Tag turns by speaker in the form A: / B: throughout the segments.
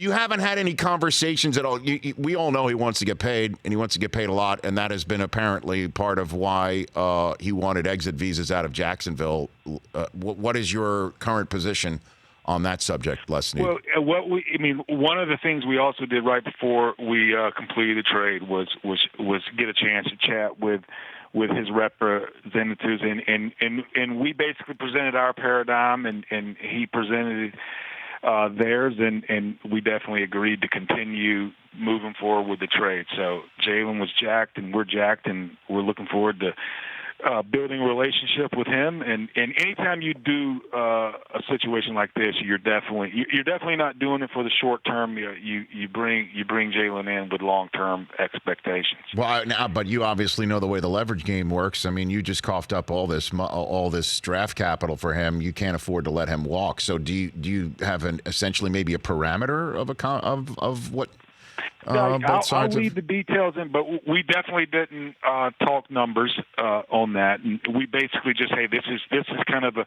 A: You haven't had any conversations at all. We all know he wants to get paid, and he wants to get paid a lot, and that has been apparently part of why he wanted exit visas out of Jacksonville. What is your current position on that subject, Les Snead?
B: Well, one of the things we also did right before we completed the trade was get a chance to chat with his representatives, and we basically presented our paradigm, and he presented theirs, and we definitely agreed to continue moving forward with the trade. So Jalen was jacked, and we're jacked, and we're looking forward to building a relationship with him. And anytime you do a situation like this, you're definitely not doing it for the short term. You bring Jalen in with long-term expectations.
A: Well, but you obviously know the way the leverage game works. I mean, you just coughed up all this draft capital for him. You can't afford to let him walk. So do you have essentially maybe a parameter of what?
B: I'll leave the details in, but we definitely didn't talk numbers on that. And we basically just, hey, this is kind of a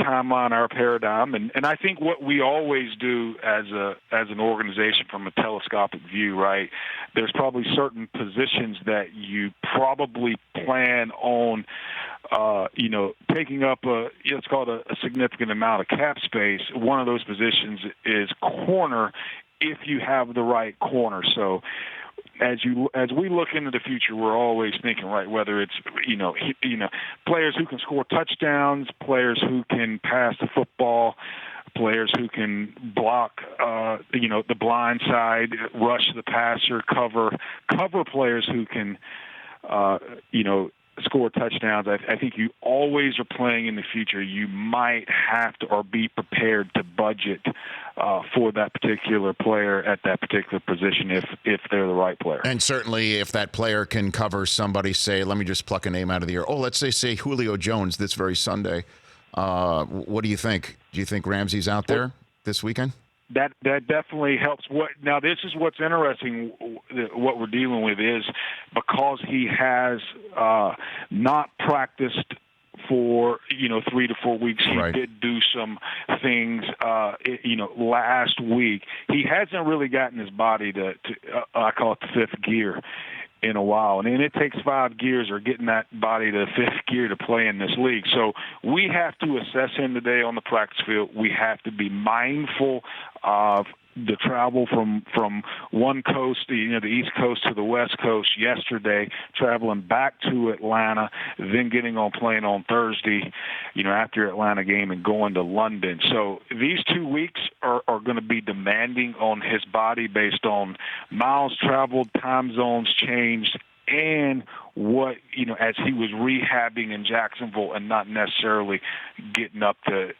B: timeline, our paradigm, and I think what we always do as an organization from a telescopic view, right? There's probably certain positions that you probably plan on, taking up let's call it a significant amount of cap space. One of those positions is corner, if you have the right corner. So as we look into the future, we're always thinking, right, whether it's players who can score touchdowns, players who can pass the football, players who can block the blind side, rush the passer, cover players who can score touchdowns. I think you always are playing in the future. You might have to or be prepared to budget for that particular player at that particular position if they're the right player.
A: And certainly if that player can cover somebody, say, let me just pluck a name out of the air. Oh, let's say Julio Jones this very Sunday. What do you think? Do you think Ramsey's out there this weekend?
B: That definitely helps. Now, this is what's interesting. What we're dealing with is because he has not practiced for 3 to 4 weeks. He did do some things last week. He hasn't really gotten his body to I call it the fifth gear in a while. And it takes 5 gears or getting that body to fifth gear to play in this league. So we have to assess him today on the practice field. We have to be mindful of the travel from one coast, the East Coast to the West Coast yesterday, traveling back to Atlanta, then getting on plane on Thursday, after Atlanta game and going to London. So these 2 weeks are going to be demanding on his body based on miles traveled, time zones changed, and what, as he was rehabbing in Jacksonville and not necessarily getting up to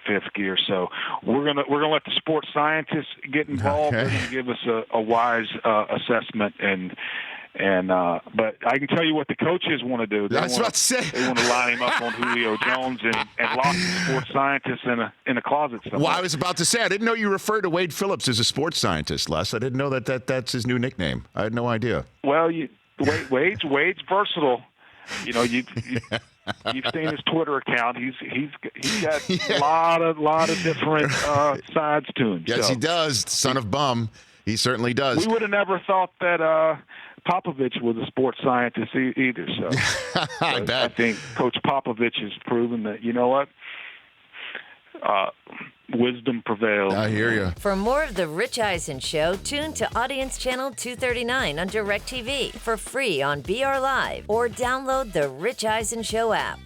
B: fifth gear. So we're gonna let the sports scientists get involved. They're gonna give us a wise assessment but I can tell you what the coaches want to do. They want to line him up on Julio Jones and lock the sports scientists in a closet somewhere.
A: Well, I was about to say, I didn't know you referred to Wade Phillips as a sports scientist, Les. I didn't know that's his new nickname. I had no idea.
B: Well, Wade's versatile. You've seen his Twitter account. He's got a lot of different sides to him.
A: Yes, he does. Son of bum. He certainly does.
B: We would have never thought that Popovich was a sports scientist either. So
A: I bet.
B: I think Coach Popovich has proven that, wisdom prevails.
A: I hear you.
C: For more of The Rich Eisen Show, tune to Audience Channel 239 on DirecTV for free on BR Live or download the Rich Eisen Show app.